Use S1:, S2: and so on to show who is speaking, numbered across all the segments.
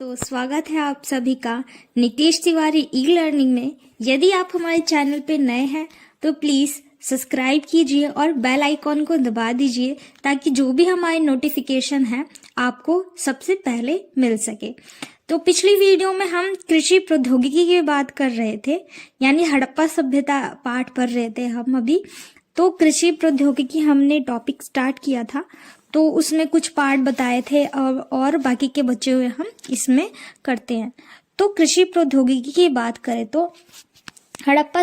S1: तो स्वागत है आप सभी का निकेश तिवारी ई लर्निंग में। यदि आप हमारे चैनल पे नए हैं तो प्लीज़ सब्सक्राइब कीजिए और बेल आइकॉन को दबा दीजिए ताकि जो भी हमारे नोटिफिकेशन है आपको सबसे पहले मिल सके। तो पिछली वीडियो में हम कृषि प्रौद्योगिकी की बात कर रहे थे, यानी हड़प्पा सभ्यता पाठ पढ़ रहे थे हम अभी। तो कृषि प्रौद्योगिकी हमने टॉपिक स्टार्ट किया था, तो उसमें कुछ पार्ट बताए थे और बाकी के बचे हुए हम इसमें करते हैं। तो कृषि प्रौद्योगिकी की बात करें तो हड़प्पा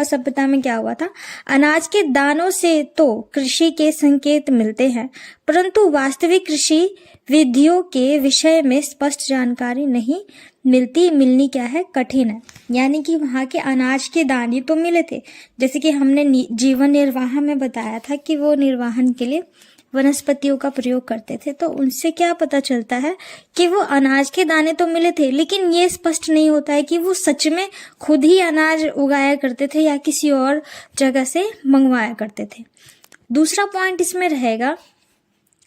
S1: सभ्यता में क्या हुआ था, अनाज के दानों से तो कृषि के संकेत मिलते हैं, परंतु वास्तविक कृषि विधियों के विषय में स्पष्ट जानकारी नहीं मिलनी क्या है, कठिन है। यानी कि वहाँ के अनाज के दाने तो मिले थे, जैसे कि हमने जीवन निर्वाह में बताया था कि वो निर्वाहन के लिए वनस्पतियों का प्रयोग करते थे। तो उनसे क्या पता चलता है कि वो अनाज के दाने तो मिले थे, लेकिन ये स्पष्ट नहीं होता है कि वो सच में खुद ही अनाज उगाया करते थे या किसी और जगह से मंगवाया करते थे। दूसरा पॉइंट इसमें रहेगा,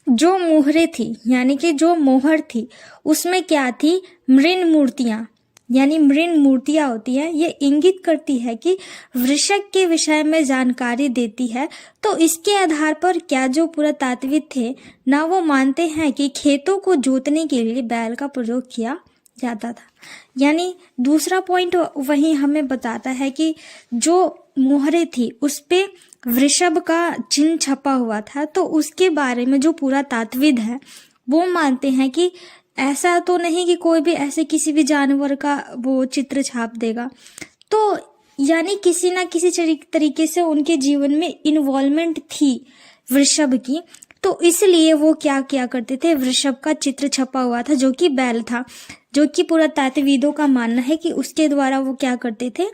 S1: जो मोहरे थी यानी कि जो मोहर थी उसमें क्या थी, मृण मूर्तियां, यानी मृण मूर्तियां होती है। ये इंगित करती है कि वृश्चिक के विषय में जानकारी देती है। तो इसके आधार पर क्या जो पुरातात्विक थे ना, वो मानते हैं कि खेतों को जोतने के लिए बैल का प्रयोग किया जाता था। यानी दूसरा पॉइंट वही हमें बताता है कि जो मोहरे थी उस पे वृषभ का चिन्ह छपा हुआ था। तो उसके बारे में जो पुरातात्विद है वो मानते हैं कि ऐसा तो नहीं कि कोई भी ऐसे किसी भी जानवर का वो चित्र छाप देगा। तो यानी किसी ना किसी तरीके से उनके जीवन में इन्वॉल्वमेंट थी वृषभ की। तो इसलिए वो क्या करते थे, वृषभ का चित्र छपा हुआ था जो कि बैल था, जो कि पुरातात्विदों का मानना है कि उसके द्वारा वो क्या करते थे,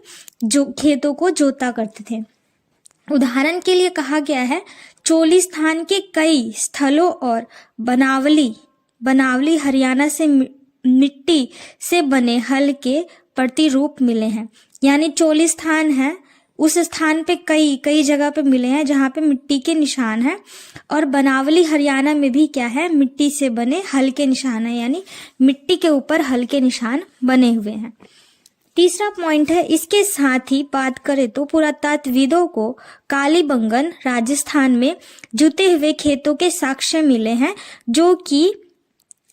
S1: जो खेतों को जोता करते थे। उदाहरण के लिए कहा गया है, चोलिस्थान के कई स्थलों और बनावली हरियाणा से मिट्टी से बने हल के प्रतिरूप मिले हैं। यानी चोलिस्थान है, उस स्थान पे कई जगह पे मिले हैं जहाँ पे मिट्टी के निशान हैं, और बनावली हरियाणा में भी क्या है, मिट्टी से बने हल के निशान है, यानी मिट्टी के ऊपर हल के निशान बने हुए हैं। तीसरा पॉइंट है, इसके साथ ही बात करें तो पुरातात्विदों को कालीबंगन राजस्थान में जुते हुए खेतों के साक्ष्य मिले हैं, जो कि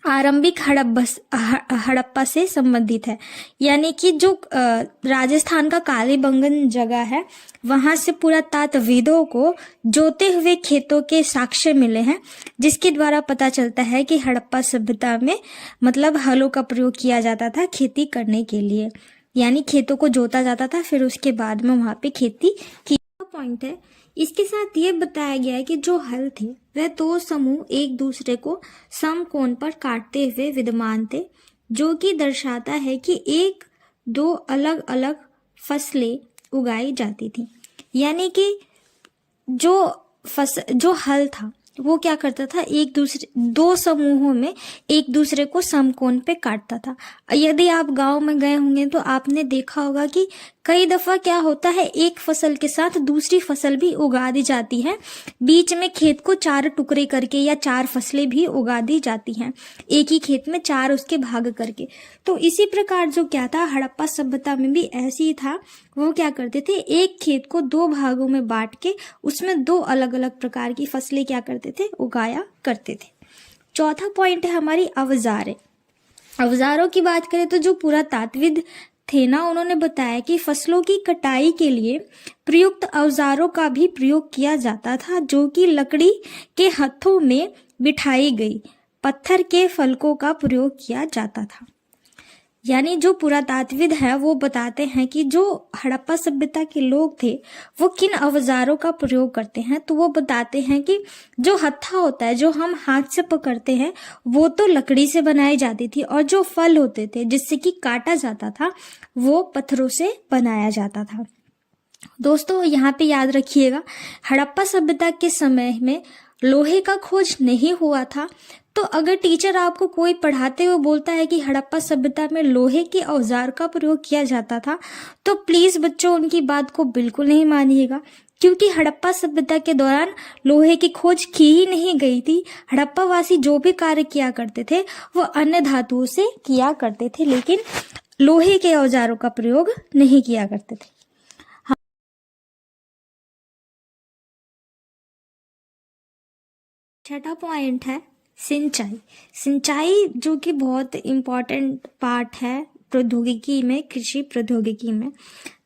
S1: आरंभिक हड़प्पा से संबंधित है। यानी कि जो राजस्थान का कालीबंगन जगह है वहां से पुरातात्विदों को जोते हुए खेतों के साक्ष्य मिले हैं, जिसके द्वारा पता चलता है कि हड़प्पा सभ्यता में मतलब हलों का प्रयोग किया जाता था खेती करने के लिए, यानी खेतों को जोता जाता था, फिर उसके बाद में वहां पे खेती की। पॉइंट है, इसके साथ ये बताया गया है कि जो हल थे वह दो समूह एक दूसरे को समकोण पर काटते हुए विद्यमान थे, जो कि दर्शाता है कि एक दो अलग अलग फसलें उगाई जाती थी। यानी कि जो हल था वो क्या करता था, दो समूहों में एक दूसरे को समकोण पे काटता था। यदि आप गांव में गए होंगे तो आपने देखा होगा कि कई दफा क्या होता है, एक फसल के साथ दूसरी फसल भी उगा दी जाती है, बीच में खेत को 4 टुकड़े करके या 4 फसलें भी उगा दी जाती हैं, एक ही खेत में 4 उसके भाग करके। तो इसी प्रकार जो क्या था, हड़प्पा सभ्यता में भी ऐसे ही था। वो क्या करते थे, एक खेत को 2 भागों में बांट के उसमें 2 अलग अलग प्रकार की फसलें क्या करते थे, उगाया करते थे। चौथा पॉइंट है हमारी औजारें। औजारों की बात करें तो जो पुरातात्विद थे ना, उन्होंने बताया कि फसलों की कटाई के लिए प्रयुक्त औजारों का भी प्रयोग किया जाता था, जो कि लकड़ी के हथों में बिठाई गई पत्थर के फलकों का प्रयोग किया जाता था। यानी जो पुरातात्विद है वो बताते हैं कि जो हड़प्पा सभ्यता के लोग थे वो किन औजारों का प्रयोग करते हैं। तो वो बताते हैं कि जो हत्था होता है, जो हम हाथ से पकड़ते हैं, वो तो लकड़ी से बनाई जाती थी, और जो फल होते थे जिससे कि काटा जाता था वो पत्थरों से बनाया जाता था। दोस्तों यहाँ पे याद रखिएगा, हड़प्पा सभ्यता के समय में लोहे का खोज नहीं हुआ था। तो अगर टीचर आपको कोई पढ़ाते हुए बोलता है कि हड़प्पा सभ्यता में लोहे के औजार का प्रयोग किया जाता था, तो प्लीज बच्चों उनकी बात को बिल्कुल नहीं मानिएगा, क्योंकि हड़प्पा सभ्यता के दौरान लोहे की खोज की ही नहीं गई थी। हड़प्पा वासी जो भी कार्य किया करते थे वो अन्य धातुओं से किया करते थे, लेकिन लोहे के औजारों का प्रयोग नहीं किया करते थे। छठा पॉइंट है सिंचाई। सिंचाई जो कि बहुत इम्पोर्टेंट पार्ट है प्रौद्योगिकी में, कृषि प्रौद्योगिकी में।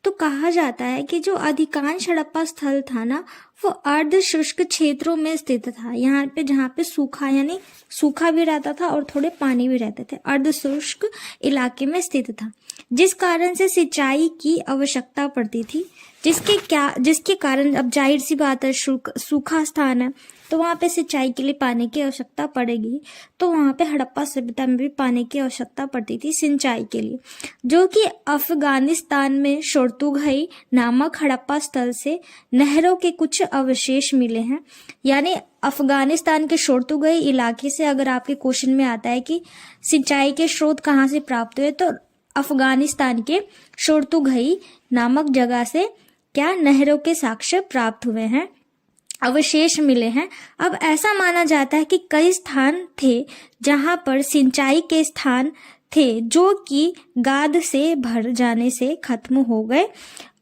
S1: तो कहा जाता है कि जो अधिकांश हड़प्पा स्थल था ना, वो अर्ध शुष्क क्षेत्रों में स्थित था। यहाँ पे जहाँ पे सूखा यानी सूखा भी रहता था और थोड़े पानी भी रहते थे, अर्ध शुष्क इलाके में स्थित था, जिस कारण से सिंचाई की आवश्यकता पड़ती थी। जिसके कारण अब जाहिर सी बात है, सूखा स्थान है तो वहाँ पे सिंचाई के लिए पानी की आवश्यकता पड़ेगी। तो वहाँ पे हड़प्पा सभ्यता में भी पानी की आवश्यकता पड़ती थी सिंचाई के लिए, जो कि अफगानिस्तान में शोर्तुगाई नामक हड़प्पा स्थल से नहरों के कुछ अवशेष मिले हैं। यानी अफगानिस्तान के शोर्तुगाई इलाके से अगर आपके क्वेश्चन में आता है कि सिंचाई के स्रोत कहाँ से प्राप्त हुए, तो अफगानिस्तान के शोर्तुगाई नामक जगह से क्या नहरों के साक्ष्य प्राप्त हुए हैं, अवशेष मिले हैं। अब ऐसा माना जाता है कि कई स्थान थे जहां पर सिंचाई के स्थान थे जो कि गाद से भर जाने से खत्म हो गए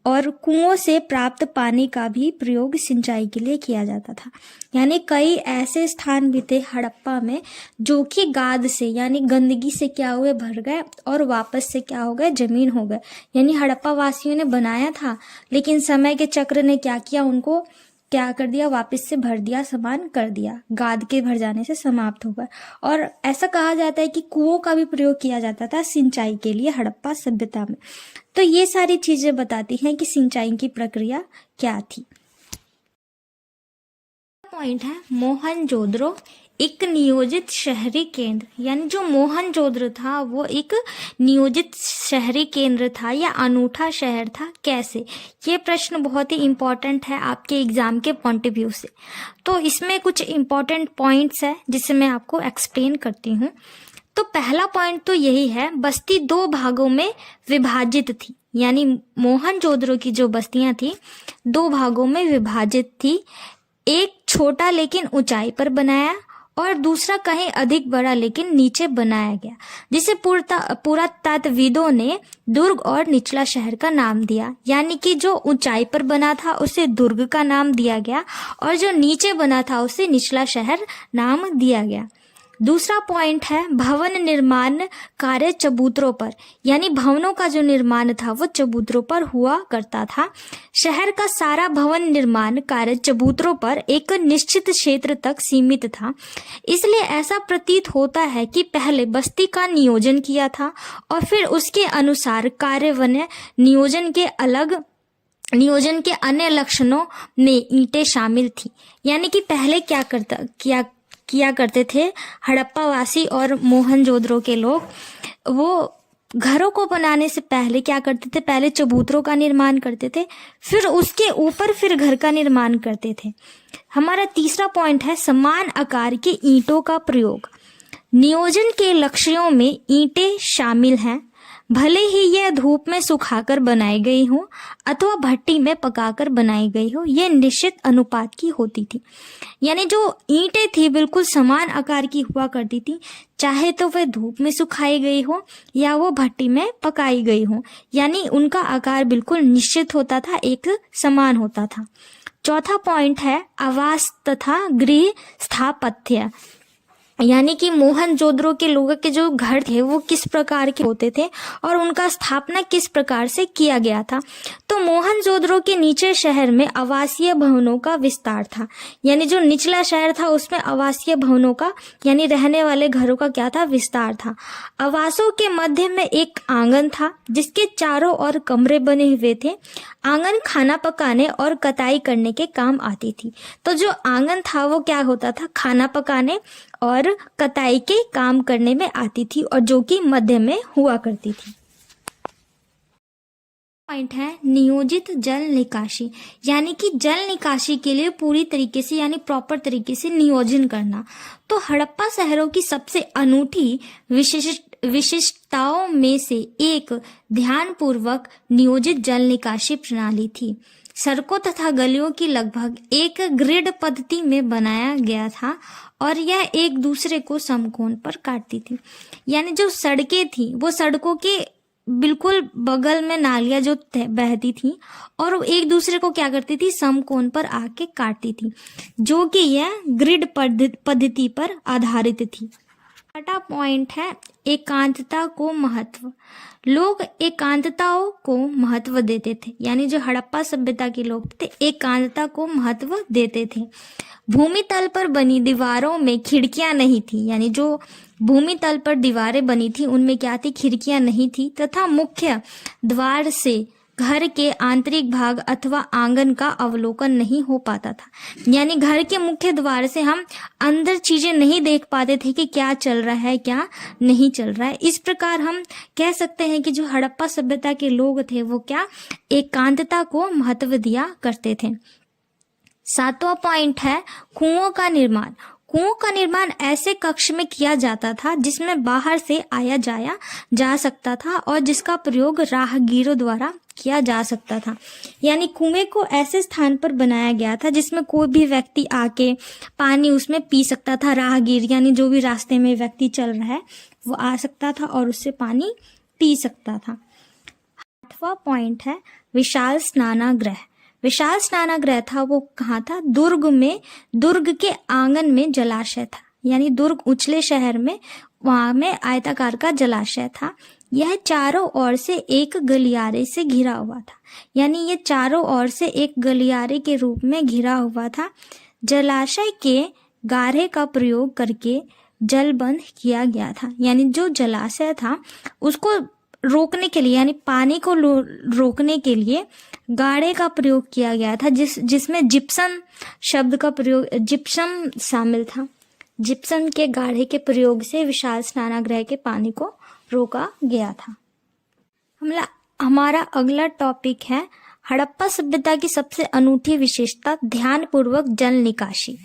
S1: और कुओं से प्राप्त पानी का भी प्रयोग सिंचाई के लिए किया जाता था। यानी कई ऐसे स्थान भी थे हड़प्पा में जो कि गाद से यानी गंदगी से क्या हुए, भर गए और वापस से क्या हो गए, जमीन हो गए। यानी हड़प्पा वासियों ने बनाया था, लेकिन समय के चक्र ने क्या किया, उनको क्या कर दिया, वापस से भर दिया, समान कर दिया, गाद के भर जाने से समाप्त हो गए। और ऐसा कहा जाता है कि कुओं का भी प्रयोग किया जाता था सिंचाई के लिए हड़प्पा सभ्यता में। तो ये सारी चीजें बताती हैं कि सिंचाई की प्रक्रिया क्या थी। पॉइंट है मोहनजोदड़ो एक नियोजित शहरी केंद्र। यानी जो मोहनजोदड़ो था वो एक नियोजित शहरी केंद्र था या अनूठा शहर था। कैसे? ये प्रश्न बहुत ही इम्पोर्टेंट है आपके एग्जाम के पॉइंट ऑफ व्यू से। तो इसमें कुछ इम्पोर्टेंट पॉइंट्स है जिसे मैं आपको एक्सप्लेन करती हूँ। तो पहला पॉइंट तो यही है, बस्ती 2 भागों में विभाजित थी। यानी मोहनजोदड़ो की जो बस्तियां थी 2 भागों में विभाजित थी। एक छोटा लेकिन ऊंचाई पर बनाया और दूसरा कहीं अधिक बड़ा लेकिन नीचे बनाया गया, जिसे पुरातत्वविदों ने दुर्ग और निचला शहर का नाम दिया। यानी कि जो ऊंचाई पर बना था उसे दुर्ग का नाम दिया गया और जो नीचे बना था उसे निचला शहर नाम दिया गया। दूसरा पॉइंट है भवन निर्माण कार्य चबूतरों पर। यानी भवनों का जो निर्माण था वो चबूतरों पर हुआ करता था। शहर का सारा भवन निर्माण कार्य चबूतरों पर एक निश्चित क्षेत्र तक सीमित था। इसलिए ऐसा प्रतीत होता है कि पहले बस्ती का नियोजन किया था और फिर उसके अनुसार कार्यान्वयन नियोजन के अन्य लक्षणों में ईंटें शामिल थी। यानी कि पहले किया करते थे हड़प्पा वासी और मोहनजोदड़ो के लोग, वो घरों को बनाने से पहले क्या करते थे, पहले चबूतरों का निर्माण करते थे, फिर उसके ऊपर फिर घर का निर्माण करते थे। हमारा तीसरा पॉइंट है समान आकार के ईंटों का प्रयोग। नियोजन के लक्ष्यों में ईंटें शामिल हैं, भले ही यह धूप में सुखाकर बनाई गई हो अथवा भट्टी में पकाकर बनाई गई हो, यह निश्चित अनुपात की होती थी। यानी जो ईंटें थी बिल्कुल समान आकार की हुआ करती थी, चाहे तो वह धूप में सुखाई गई हो या वो भट्टी में पकाई गई हो। यानी उनका आकार बिल्कुल निश्चित होता था, एक समान होता था। चौथा पॉइंट है आवास तथा गृह स्थापत्य। यानी कि मोहनजोदड़ो के लोगों के जो घर थे वो किस प्रकार के होते थे और उनका स्थापना किस प्रकार से किया गया था। तो मोहनजोदड़ो के नीचे शहर में आवासीय भवनों का विस्तार था। यानी जो निचला शहर था उसमें आवासीय भवनों का यानी रहने वाले घरों का क्या था, विस्तार था। आवासों के मध्य में एक आंगन था जिसके चारों ओर कमरे बने हुए थे। आंगन खाना पकाने और कताई करने के काम आती थी। तो जो आंगन था वो क्या होता था, खाना पकाने और कताई के काम करने में आती थी और जो कि मध्य में हुआ करती थी। पॉइंट है नियोजित जल निकासी। यानी कि जल निकासी के लिए पूरी तरीके से यानी प्रॉपर तरीके से नियोजन करना। तो हड़प्पा शहरों की सबसे अनूठी विशिष्टताओं में से एक ध्यानपूर्वक नियोजित जल निकासी प्रणाली थी। सड़कों तथा गलियों की लगभग एक ग्रिड पद्धति में बनाया गया था और यह एक दूसरे को समकोण पर काटती थी। यानी जो सड़कें थी वो सड़कों के बिल्कुल बगल में नालियां जो बहती थी और वो एक दूसरे को क्या करती थी, समकोण पर आके काटती थी, जो कि यह ग्रिड पद्धति पर आधारित थी। छठा पॉइंट है एकांतता को महत्व। लोग एकांतताओं को महत्व देते थे, यानी जो हड़प्पा सभ्यता के लोग थे एकांतता को महत्व देते थे। भूमि तल पर बनी दीवारों में खिड़कियां नहीं थी, यानी जो भूमि तल पर दीवारें बनी थी उनमें क्या थी, खिड़कियां नहीं थी, तथा मुख्य द्वार से घर के आंतरिक भाग अथवा आंगन का अवलोकन नहीं हो पाता था। यानी घर के मुख्य द्वार से हम अंदर चीजें नहीं देख पाते थे कि क्या चल रहा है क्या नहीं चल रहा है। इस प्रकार हम कह सकते हैं कि जो हड़प्पा सभ्यता के लोग थे वो क्या एकांतता को महत्व दिया करते थे। सातवां पॉइंट है कुओं का निर्माण। कुओं का निर्माण ऐसे कक्ष में किया जाता था जिसमें बाहर से आया जाया जा सकता था और जिसका प्रयोग राहगीरों द्वारा किया जा सकता था। यानी कुएं को ऐसे स्थान पर बनाया गया था जिसमें कोई भी व्यक्ति आके पानी उसमें पी सकता था। राहगीर यानी जो भी रास्ते में व्यक्ति चल रहा है वो आ सकता था और उससे पानी पी सकता था। आठवां पॉइंट है विशाल स्नानागृह। विशाल स्नानागृह था वो कहाँ था, दुर्ग में, दुर्ग के आंगन में जलाशय था। यानी दुर्ग उछले शहर में, वहां में आयताकार का जलाशय था। यह चारों ओर से एक गलियारे से घिरा हुआ था। यानी ये चारों ओर से एक गलियारे के रूप में घिरा हुआ था। जलाशय के गारे का प्रयोग करके जल बंद किया गया था। यानी जो जलाशय था उसको रोकने के लिए, यानी पानी को रोकने के लिए गाड़े का प्रयोग किया गया था, जिसमें जिप्सम शब्द का प्रयोग, जिप्सम शामिल था। जिप्सम के गाढ़े के प्रयोग से विशाल स्नानागृह के पानी को रोका गया था। हमारा अगला टॉपिक है हड़प्पा सभ्यता की सबसे अनूठी विशेषता ध्यानपूर्वक जल निकासी।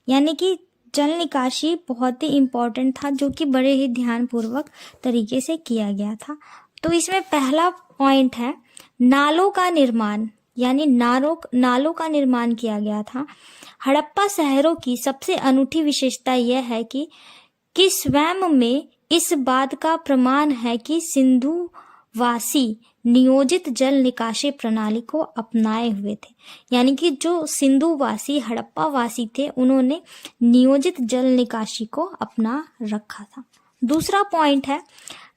S1: यानी कि जल निकासी बहुत ही इम्पोर्टेंट था, जो कि बड़े ही ध्यानपूर्वक तरीके से किया गया था। तो इसमें पहला पॉइंट है नालों का निर्माण। यानी नालों का निर्माण किया गया था। हड़प्पा शहरों की सबसे अनूठी विशेषता यह है कि स्वयं में इस बात का प्रमाण है कि सिंधुवासी नियोजित जल निकासी प्रणाली को अपनाए हुए थे। यानी कि जो सिंधुवासी हड़प्पा वासी थे उन्होंने नियोजित जल निकासी को अपना रखा था। दूसरा पॉइंट है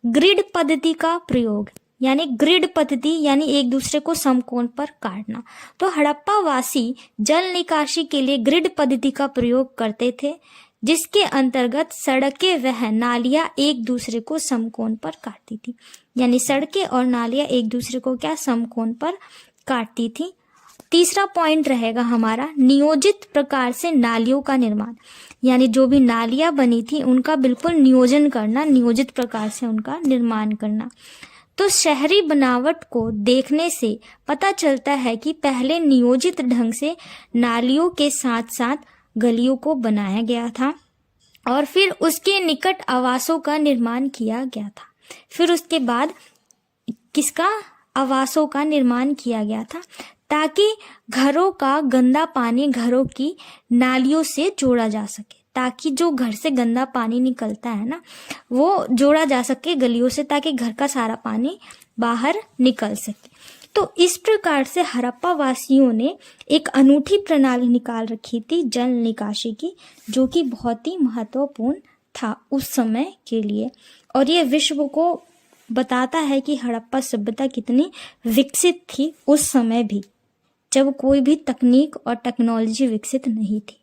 S1: ग्रिड पद्धति का प्रयोग। यानी ग्रिड पद्धति यानी एक दूसरे को समकोण पर काटना। तो हड़प्पा वासी जल निकासी के लिए ग्रिड पद्धति का प्रयोग करते थे, जिसके अंतर्गत सड़कें वह नालियां एक दूसरे को समकोण पर काटती थी। यानी सड़कें और नालियां एक दूसरे को क्या समकोण पर काटती थी। तीसरा पॉइंट रहेगा हमारा नियोजित प्रकार से नालियों का निर्माण। यानी जो भी नालियां बनी थी उनका बिल्कुल नियोजन करना, नियोजित प्रकार से उनका निर्माण करना। तो शहरी बनावट को देखने से पता चलता है कि पहले नियोजित ढंग से नालियों के साथ साथ गलियों को बनाया गया था और फिर उसके निकट आवासों का निर्माण किया गया था। फिर उसके बाद किसका आवासों का निर्माण किया गया था, ताकि घरों का गंदा पानी घरों की नालियों से जोड़ा जा सके, ताकि जो घर से गंदा पानी निकलता है ना वो जोड़ा जा सके गलियों से, ताकि घर का सारा पानी बाहर निकल सके। तो इस प्रकार से हड़प्पा वासियों ने एक अनूठी प्रणाली निकाल रखी थी जल निकासी की, जो कि बहुत ही महत्वपूर्ण था उस समय के लिए। और ये विश्व को बताता है कि हड़प्पा सभ्यता कितनी विकसित थी उस समय भी, जब कोई भी तकनीक और टेक्नोलॉजी विकसित नहीं थी।